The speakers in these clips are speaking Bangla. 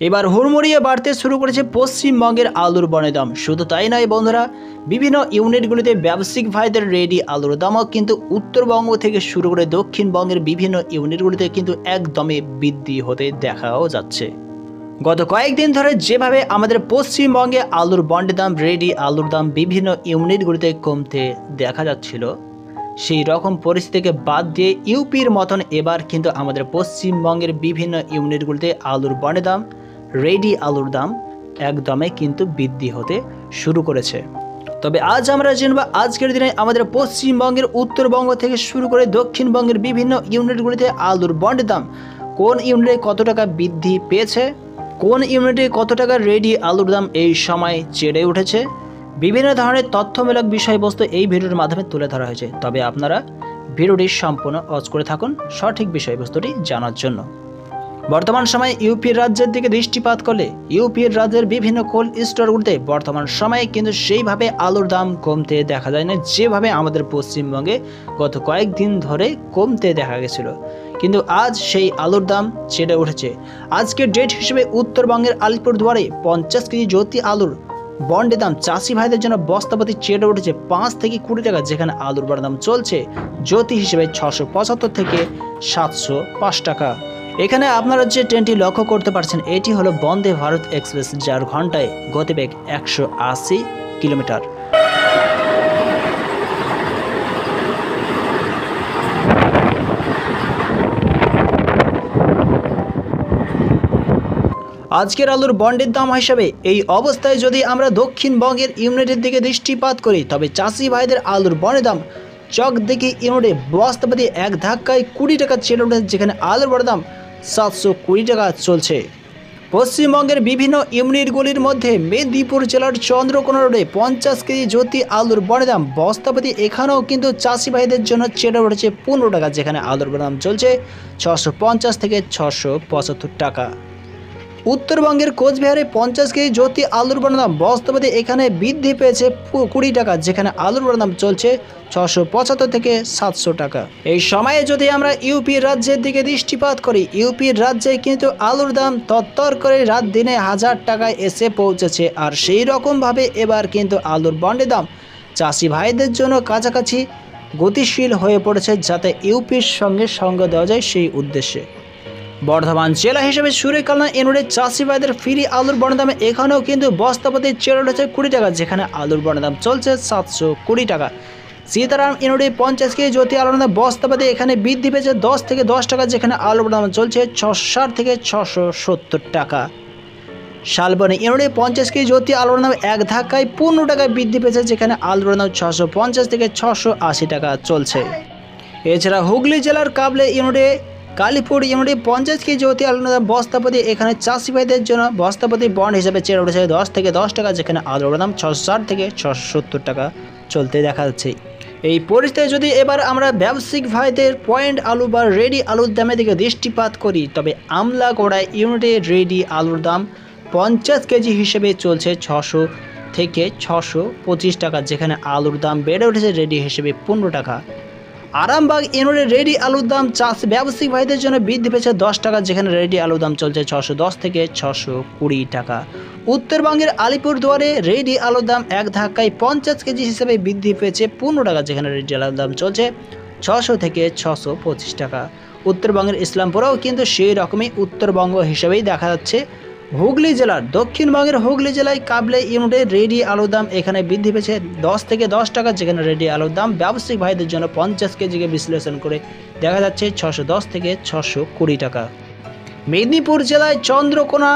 এবার হুড়মুড়িয়ে বাড়তে শুরু করেছে পশ্চিমবঙ্গের আলুর বনের দাম। শুধু তাই নয় বন্ধুরা, বিভিন্ন ইউনিটগুলিতে ব্যবসায়িক ভাইদের রেডি আলুর দামও কিন্তু উত্তরবঙ্গ থেকে শুরু করে দক্ষিণবঙ্গের বিভিন্ন ইউনিটগুলিতে কিন্তু একদমই বৃদ্ধি হতে দেখাও যাচ্ছে। গত কয়েকদিন ধরে যেভাবে আমাদের পশ্চিমবঙ্গে আলুর বন্ডের দাম, রেডি আলুর দাম বিভিন্ন ইউনিটগুলিতে কমতে দেখা যাচ্ছিল, সেই রকম পরিস্থিতিকে বাদ দিয়ে ইউপির মতন এবার কিন্তু আমাদের পশ্চিমবঙ্গের বিভিন্ন ইউনিটগুলিতে আলুর বন্ডের দাম, রেডি আলুর দাম একদমই কিন্তু বৃদ্ধি হতে শুরু করেছে। তবে আজ আমরা জানব আজকের দিনে আমাদের পশ্চিমবঙ্গের উত্তরবঙ্গ থেকে শুরু করে দক্ষিণবঙ্গের বিভিন্ন ইউনিটগুলিতে আলুর বন্ডের দাম কোন ইউনিটে কত টাকা বৃদ্ধি পেয়েছে, কোন ইউনিটে কত টাকা রেডি আলুর দাম এই সময় চেড়ে উঠেছে। বিভিন্ন ধরনের তথ্যমূলক বিষয়বস্তু এই ভিডিওর মাধ্যমে তুলে ধরা হয়েছে। তবে আপনারা ভিডিওটি সম্পূর্ণ ওয়াচ করে থাকুন সঠিক বিষয়বস্তুটি জানার জন্য। বর্তমান সময়ে ইউপির রাজ্যের দিকে দৃষ্টিপাত করলে ইউপির রাজ্যের বিভিন্ন কোল্ড স্টোরগুলিতে বর্তমান সময়ে কিন্তু সেইভাবে আলুর দাম কমতে দেখা যায় না, যেভাবে আমাদের পশ্চিমবঙ্গে গত কয়েকদিন ধরে কমতে দেখা গেছিল। কিন্তু আজ সেই আলুর দাম চেড়ে উঠেছে। আজকের ডেট হিসেবে উত্তরবঙ্গের আলিপুরদুয়ারে 50 কেজি জ্যোতি আলুর বন্ডের দাম চাষি ভাইদের জন্য বস্তাপতি চেড়ে উঠেছে 5 থেকে 20 টাকা, যেখানে আলুর বন্ডের দাম চলছে জ্যোতি হিসেবে 675 থেকে 705 টাকা। এখানে আপনারা যে ট্রেনটি লক্ষ্য করতে পারছেন এটি হলো বন্দে ভারত এক্সপ্রেস, যার ঘন্টায় গতিবেগ 180 কিলোমিটার। আজকের আলুর বন্ডের দাম হিসাবে এই অবস্থায় যদি আমরা দক্ষিণবঙ্গের ইউনিটের দিকে দৃষ্টিপাত করি, তবে চাষি ভাইদের আলুর বন্ডের দাম চক দিকে ইউনিটে বস্তাপতি এক ধাক্কায় 20 টাকা চেড়ে উঠেছে, যেখানে আলুর বন্ডের দাম 720 টাকা চলছে। পশ্চিমবঙ্গের বিভিন্ন ইউনিটগুলির মধ্যে মেদিনীপুর জেলার চন্দ্রকোনা রোডে 50 কেজি জ্যোতি আলুর বন্ডের দাম বস্তাপতি এখানেও কিন্তু চাষি ভাইদের জন্য চেড়ে উঠেছে 15 টাকা, যেখানে আলুর বন্ডের দাম চলছে 650 থেকে 675 টাকা। উত্তরবঙ্গের কোচবিহারে 50 কেজি জ্যোতি আলুর বন্ডের দাম বস্তাপতি এখানে বৃদ্ধি পেয়েছে 20 টাকা, যেখানে আলুর বন্ডের দাম চলছে 675 থেকে 700 টাকা। এই সময়ে যদি আমরা ইউপি রাজ্যের দিকে দৃষ্টিপাত করি, ইউপির রাজ্যে কিন্তু আলুর দাম তত্তর করে রাত দিনে 1000 টাকায় এসে পৌঁছেছে। আর সেই রকমভাবে এবার কিন্তু আলুর বন্ডের দাম চাষি ভাইদের জন্য কাছাকাছি গতিশীল হয়ে পড়েছে, যাতে ইউপির সঙ্গে সঙ্গ দেওয়া যায় সেই উদ্দেশ্যে। বর্ধমান জেলা হিসেবে সুরেকালনা ইউনিটের চাষি ভাইদের ফ্রি আলুর বন্ডের দামে এখানেও কিন্তু বস্তাপতি চেড়ে উঠেছে 20 টাকা, যেখানে আলুর বন্ডের দাম চলছে 720 টাকা। সীতারাম ইউনিটে 50 কেজি জ্যোতি আলুর দাম বস্তাপতি এখানে বৃদ্ধি পেয়েছে 10 থেকে 10 টাকা, যেখানে আলুর দাম চলছে 660 থেকে 670 টাকা। শালবনী ইউনিটে 50 কেজি জ্যোতি আলুর দাম এক ধাক্কায় 15 টাকায় বৃদ্ধি পেয়েছে, যেখানে আলুর দাম 650 থেকে 680 টাকা চলছে। এছাড়া হুগলি জেলার কাবলে ইউনিটে কালীপুর ইউনিটে 50 কেজি জ্যোতি আলুর দাম বস্তাপতি এখানে চাষি ভাইদের জন্য বস্তাপতি বন্ড হিসেবে চেড়ে উঠেছে 10 থেকে 10 টাকা, যেখানে আলুর দাম 660 থেকে 670 টাকা চলতে দেখা যাচ্ছে। এই পরিস্থিতি যদি এবার আমরা ব্যবসায়িক ভাইদের পয়েন্ট আলু বা রেডি আলুর দামের দিকে দৃষ্টিপাত করি, তবে আমলাগড়ায় ইউনিটে রেডি আলুর দাম 50 কেজি হিসেবে চলছে 600 থেকে 625 টাকা, যেখানে আলুর দাম বেড়ে উঠেছে রেডি হিসেবে 15 টাকা। আরামবাগ ইউনিটের রেডি আলুর দাম ব্যবসায়িক ভাইদের জন্য বৃদ্ধি পেয়েছে 10 টাকা, যেখানে রেডি আলুর দাম চলছে 610 থেকে 620 টাকা। উত্তরবঙ্গের আলিপুরদুয়ারে রেডি আলুর দাম এক ধাক্কায় 50 কেজি হিসেবে বৃদ্ধি পেয়েছে 15 টাকা, যেখানে রেডি আলুর দাম চলছে 600 থেকে 625 টাকা। উত্তরবঙ্গের ইসলামপুরেও কিন্তু সেই রকমই উত্তরবঙ্গ হিসেবেই দেখা যাচ্ছে। হুগলি জেলার দক্ষিণবঙ্গের হুগলি জেলায় কাবলে ইউনিটের রেডি আলুর দাম এখানে বৃদ্ধি পেয়েছে 10 থেকে 10 টাকা, যেখানে রেডি আলুর দাম ব্যবসায়িক ভাইদের জন্য 50 কেজিকে বিশ্লেষণ করে দেখা যাচ্ছে 610 থেকে 620 টাকা। মেদিনীপুর জেলায় চন্দ্রকোনা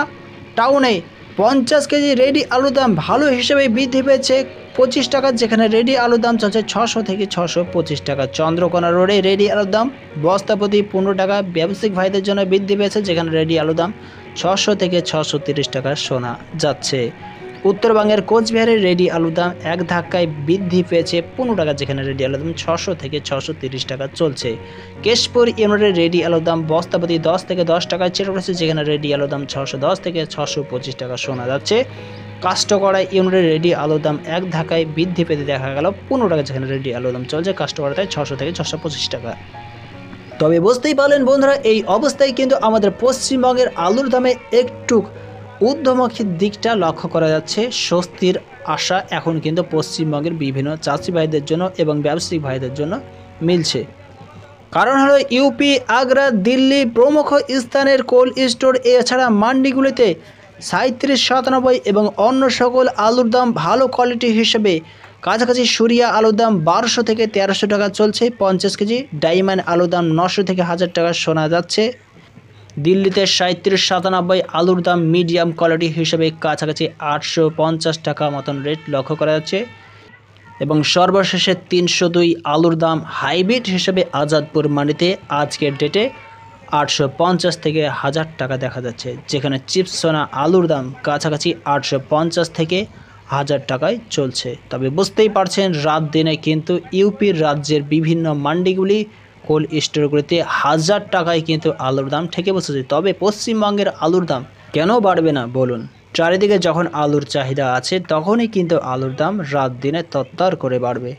টাউনে 50 কেজি রেডি আলুর দাম ভালো হিসেবে বৃদ্ধি পেয়েছে 25 টাকা, যেখানে রেডি আলুর দাম চলছে 600 থেকে 625 টাকা। চন্দ্রকোনা রোডে রেডি আলুর দাম বস্তাপতি 15 টাকা ব্যবসায়িক ভাইদের জন্য বৃদ্ধি পেয়েছে, যেখানে রেডি আলুর দাম 600 থেকে 630 টাকা শোনা যাচ্ছে। উত্তরবঙ্গের কোচবিহারের রেডি আলুর দাম এক ধাক্কায় বৃদ্ধি পেয়েছে 15 টাকা, যেখানে রেডি আলুর দাম 600 থেকে 630 টাকা চলছে। কেশপুর ইউনিটের রেডি আলুর দাম বস্তাপতি 10 থেকে 10 টাকায় চেড়ে উঠেছে, যেখানে রেডি আলুর দাম 610 থেকে 625 টাকা শোনা যাচ্ছে। কাস্টকড়া ইউনিটের রেডি আলুর দাম এক ধাক্কায় বৃদ্ধি পেতে দেখা গেল 15 টাকা, যেখানে রেডি আলুর দাম চলছে কাস্টকড়ায় 600 থেকে 625 টাকা। তবে বুঝতেই পারলেন বন্ধুরা, এই অবস্থায় কিন্তু আমাদের পশ্চিমবঙ্গের আলুর দামে একটু ঊর্ধ্বমুখী দিকটা লক্ষ্য করা যাচ্ছে। স্বস্তির আশা এখন কিন্তু পশ্চিমবঙ্গের বিভিন্ন চাষি ভাইদের জন্য এবং ব্যবসায়িক ভাইদের জন্য মিলছে। কারণ হলো ইউপি, আগ্রা, দিল্লি প্রমুখ স্থানের কোল্ড স্টোর এছাড়া মান্ডিগুলিতে 37, 97 এবং অন্য সকল আলুর দাম ভালো কোয়ালিটি হিসেবে কাছাকাছি সুরিয়া আলুর দাম 1200 থেকে 1300 টাকা চলছে 50 কেজি। ডায়মন্ড আলুর দাম 900 থেকে 1000 টাকা শোনা যাচ্ছে। দিল্লিতে 37, 97 আলুর দাম মিডিয়াম কোয়ালিটি হিসেবে কাছাকাছি 850 টাকা মতন রেট লক্ষ্য করা যাচ্ছে। এবং সর্বশেষে 302 আলুর দাম হাইব্রিড হিসেবে আজাদপুর মান্ডিতে আজকের ডেটে 850 থেকে 1000 টাকা দেখা যাচ্ছে, যেখানে চিপস সোনা আলুর দাম কাছাকাছি 850 থেকে 1000 টাকায় চলছে। তবে বুঝতেই পারছেন রাত দিনে কিন্তু ইউপির রাজ্যের বিভিন্ন মান্ডিগুলি কোল্ড স্টোরগুলিতে 1000 টাকায় কিন্তু আলুর দাম ঠেকে বসেছে। তবে পশ্চিমবঙ্গের আলুর দাম কেন বাড়বে না বলুন? চারিদিকে যখন আলুর চাহিদা আছে তখনই কিন্তু আলুর দাম রাত দিনে তত্তর করে বাড়বে।